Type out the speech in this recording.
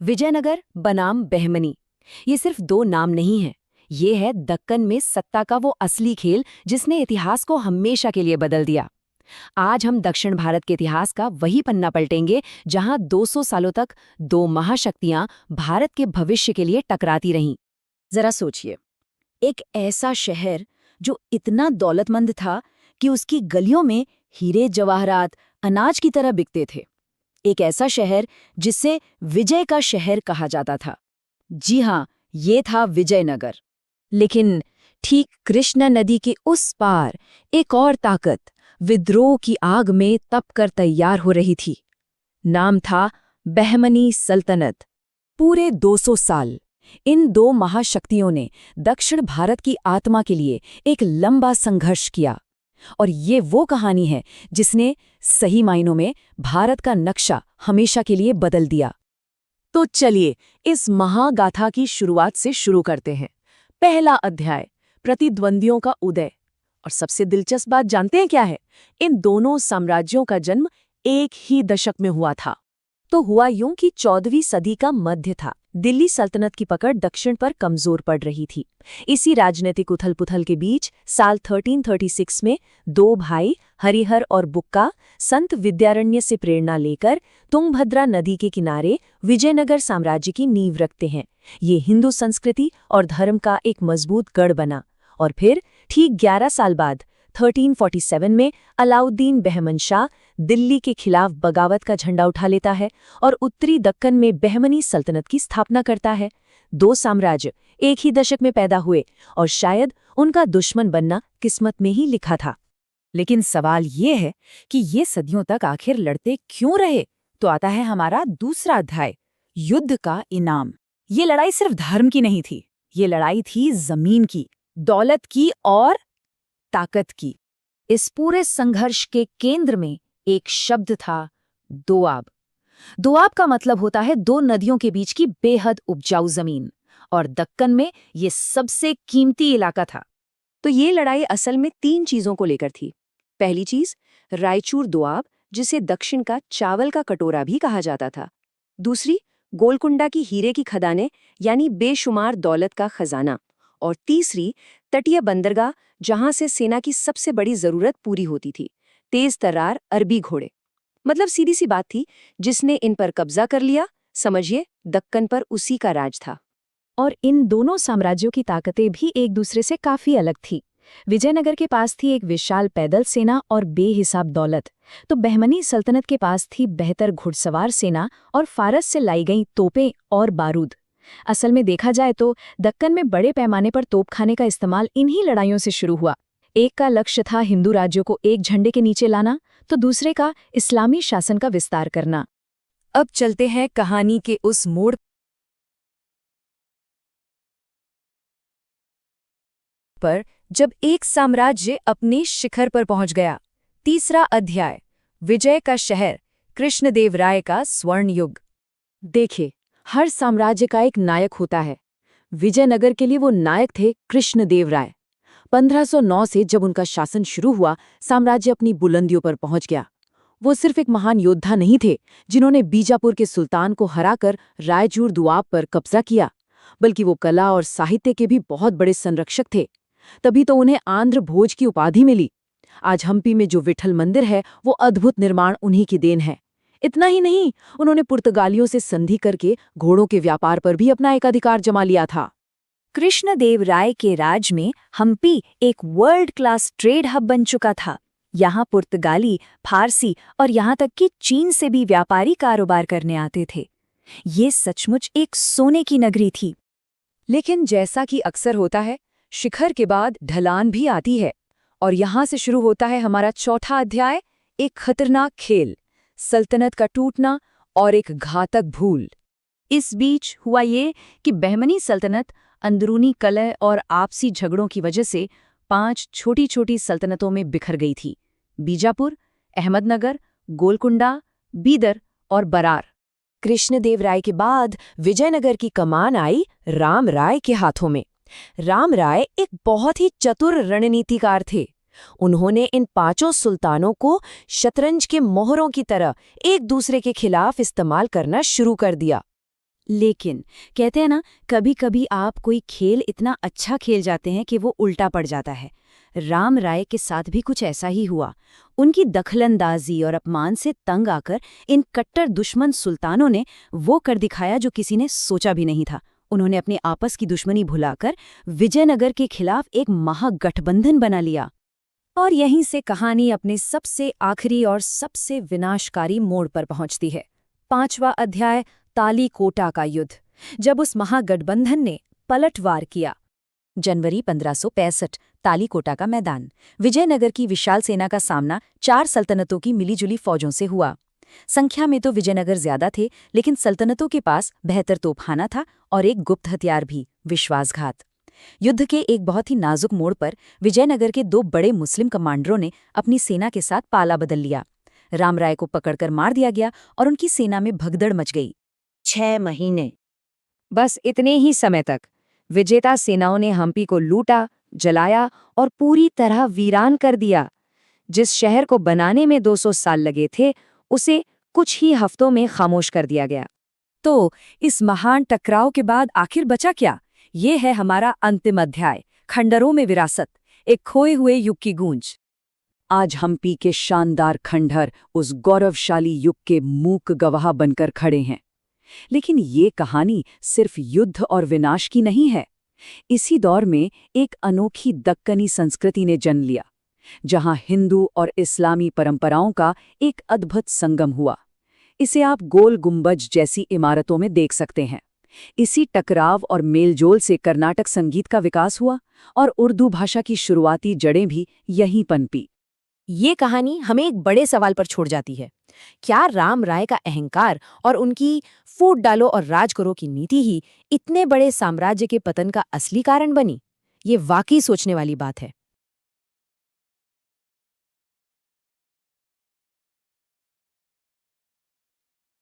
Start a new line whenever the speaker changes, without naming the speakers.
विजयनगर बनाम बहमनी, ये सिर्फ दो नाम नहीं हैं। ये है दक्कन में सत्ता का वो असली खेल जिसने इतिहास को हमेशा के लिए बदल दिया। आज हम दक्षिण भारत के इतिहास का वही पन्ना पलटेंगे जहां 200 सालों तक दो महाशक्तियां भारत के भविष्य के लिए टकराती रहीं। जरा सोचिए, एक ऐसा शहर जो इतना दौलतमंद था कि उसकी गलियों में हीरे जवाहरात अनाज की तरह बिकते थे। एक ऐसा शहर जिसे विजय का शहर कहा जाता था। जी हाँ, ये था विजयनगर। लेकिन ठीक कृष्णा नदी के उस पार एक और ताकत विद्रोह की आग में तपकर तैयार हो रही थी। नाम था बहमनी सल्तनत। पूरे 200 साल इन दो महाशक्तियों ने दक्षिण भारत की आत्मा के लिए एक लंबा संघर्ष किया, और ये वो कहानी है जिसने सही मायनों में भारत का नक्शा हमेशा के लिए बदल दिया। तो चलिए इस महागाथा की शुरुआत से शुरू करते हैं। पहला अध्याय, प्रतिद्वंदियों का उदय। और सबसे दिलचस्प बात जानते हैं क्या है? इन दोनों साम्राज्यों का जन्म एक ही दशक में हुआ था। तो हुआ यूं कि 14वीं सदी का मध्य था। दिल्ली सल्तनत की पकड़ दक्षिण पर कमजोर पड़ रही थी। इसी राजनीतिक उथल-पुथल के बीच साल 1336 में दो भाई हरिहर और बुक्का संत विद्यारण्य से प्रेरणा लेकर तुंगभद्रा नदी के किनारे विजयनगर साम्राज्य की नींव रखते हैं। ये हिंदू संस्कृति और धर्म का एक मजबूत गढ़ बना। और फिर ठीक 11 साल बाद 1347 में अलाउद्दीन बहमन शाह दिल्ली के खिलाफ बगावत का झंडा उठा लेता है और उत्तरी दक्कन में बहमनी सल्तनत की स्थापना करता है। दो साम्राज्य एक ही दशक में पैदा हुए और शायद उनका दुश्मन बनना किस्मत में ही लिखा था। लेकिन सवाल ये है कि ये सदियों तक आखिर लड़ते क्यों रहे? तो आता है हमारा दूसरा अध्याय, युद्ध का इनाम। ये लड़ाई सिर्फ धर्म की नहीं थी, ये लड़ाई थी जमीन की, दौलत की और ताकत की। इस पूरे संघर्ष के केंद्र में एक शब्द था, दोआब। दोआब का मतलब होता है दो नदियों के बीच की बेहद उपजाऊ जमीन, और दक्कन में ये सबसे कीमती इलाका था। तो ये लड़ाई असल में तीन चीजों को लेकर थी। पहली चीज, रायचूर दोआब, जिसे दक्षिण का चावल का कटोरा भी कहा जाता था। दूसरी, गोलकुंडा की हीरे की खदानें, यानी बेशुमार दौलत का खजाना। और तीसरी, तटीय बंदरगाह, जहां से सेना की सबसे बड़ी जरूरत पूरी होती थी, तेज तर्रार अरबी घोड़े। मतलब सीधी सी बात थी, जिसने इन पर कब्जा कर लिया, समझिए दक्कन पर उसी का राज था। और इन दोनों साम्राज्यों की ताकतें भी एक दूसरे से काफी अलग थी। विजयनगर के पास थी एक विशाल पैदल सेना और बेहिसाब दौलत, तो बहमनी सल्तनत के पास थी बेहतर घुड़सवार सेना और फारस से लाई गई तोपें और बारूद। असल में देखा जाए तो दक्कन में बड़े पैमाने पर तोपखाने का इस्तेमाल इन्हीं लड़ाइयों से शुरू हुआ। एक का लक्ष्य था हिंदू राज्यों को एक झंडे के नीचे लाना, तो दूसरे का इस्लामी शासन का विस्तार करना। अब चलते हैं कहानी के उस मोड़ पर जब एक साम्राज्य अपने शिखर पर पहुंच गया। तीसरा अध्याय, विजय का शहर, कृष्णदेवराय का स्वर्ण युग। देखिए, हर साम्राज्य का एक नायक होता है। विजयनगर के लिए वो नायक थे कृष्णदेवराय। 1509 से जब उनका शासन शुरू हुआ, साम्राज्य अपनी बुलंदियों पर पहुंच गया। वो सिर्फ एक महान योद्धा नहीं थे जिन्होंने बीजापुर के सुल्तान को हराकर रायचूर दोआब पर कब्जा किया, बल्कि वो कला और साहित्य के भी बहुत बड़े संरक्षक थे। तभी तो उन्हें आंध्र भोज की उपाधि मिली। आज हम्पी में जो विठल मंदिर है, वो अद्भुत निर्माण उन्हीं की देन है। इतना ही नहीं, उन्होंने पुर्तगालियों से संधि करके घोड़ों के व्यापार पर भी अपना एक अधिकार जमा लिया था। कृष्णदेवराय के राज में हम्पी एक वर्ल्ड क्लास ट्रेड हब बन चुका था। यहाँ पुर्तगाली, फारसी और यहाँ तक कि चीन से भी व्यापारी कारोबार करने आते थे। ये सचमुच एक सोने की नगरी थी। लेकिन जैसा कि अक्सर होता है, शिखर के बाद ढलान भी आती है, और यहाँ से शुरू होता है हमारा चौथा अध्याय, एक खतरनाक खेल, सल्तनत का टूटना और एक घातक भूल। इस बीच हुआ ये कि बहमनी सल्तनत अंदरूनी कलह और आपसी झगड़ों की वजह से 5 छोटी-छोटी सल्तनतों में बिखर गई थी: बीजापुर, अहमदनगर, गोलकुंडा, बीदर और बरार। कृष्णदेवराय के बाद विजयनगर की कमान आई राम राय के हाथों में। राम राय एक बहुत ही चतुर रणनीतिकार थे। उन्होंने इन 5 सुल्तानों को शतरंज के मोहरों की तरह एक दूसरे के खिलाफ इस्तेमाल करना शुरू कर दिया।
लेकिन कहते हैं ना, कभी कभी आप कोई खेल इतना अच्छा खेल जाते हैं कि वो उल्टा पड़ जाता है। राम राय के साथ भी कुछ ऐसा ही हुआ। उनकी दखलंदाजी और अपमान से तंग आकर इन कट्टर दुश्मन सुल्तानों ने वो कर दिखाया जो किसी ने सोचा भी नहीं था। उन्होंने अपने आपस की दुश्मनी भुलाकर विजयनगर के खिलाफ एक महागठबंधन बना लिया। और यहीं से कहानी अपने सबसे आखिरी और सबसे विनाशकारी मोड़ पर पहुंचती है। 5वां अध्याय, तालीकोटा का युद्ध। जब उस महागठबंधन ने पलटवार किया। जनवरी 1565, तालीकोटा का मैदान। विजयनगर की विशाल सेना का सामना 4 सल्तनतों की मिलीजुली फौजों से हुआ। संख्या में तो विजयनगर ज्यादा थे, लेकिन सल्तनतों के पास बेहतर तोपखाना था और एक गुप्त हथियार भी, विश्वासघात। युद्ध के एक बहुत ही नाजुक मोड़ पर विजयनगर के 2 बड़े मुस्लिम कमांडरों ने अपनी सेना के साथ पाला बदल लिया। राम राय को पकड़कर मार दिया गया और उनकी सेना में भगदड़ मच गई।
6 महीने। बस इतने ही समय तक विजेता सेनाओं ने हम्पी को लूटा, जलाया और पूरी तरह वीरान कर दिया। जिस शहर को बनाने में 200 साल लगे थे, उसे कुछ ही हफ्तों में खामोश कर दिया गया।
तो इस महान टकराव के बाद आखिर बचा क्या? ये है हमारा अंतिम अध्याय, खंडरों में विरासत, एक खोए हुए युग की गूंज।
आज हम्पी के शानदार खंडहर उस गौरवशाली युग के मूक गवाह बनकर खड़े हैं। लेकिन ये कहानी सिर्फ युद्ध और विनाश की नहीं है। इसी दौर में एक अनोखी दक्कनी संस्कृति ने जन्म लिया, जहां हिंदू और इस्लामी परंपराओं का एक अद्भुत संगम हुआ। इसे आप गोल गुंबज जैसी इमारतों में देख सकते हैं। इसी टकराव और मेलजोल से कर्नाटक संगीत का विकास हुआ और उर्दू भाषा की शुरुआती जड़ें भी यहीं पनपी।
ये कहानी हमें एक बड़े सवाल पर छोड़ जाती है। क्या राम राय का अहंकार और उनकी फूट डालो और राज करो की नीति ही इतने बड़े साम्राज्य के पतन का असली कारण बनी? ये वाकई सोचने वाली बात है।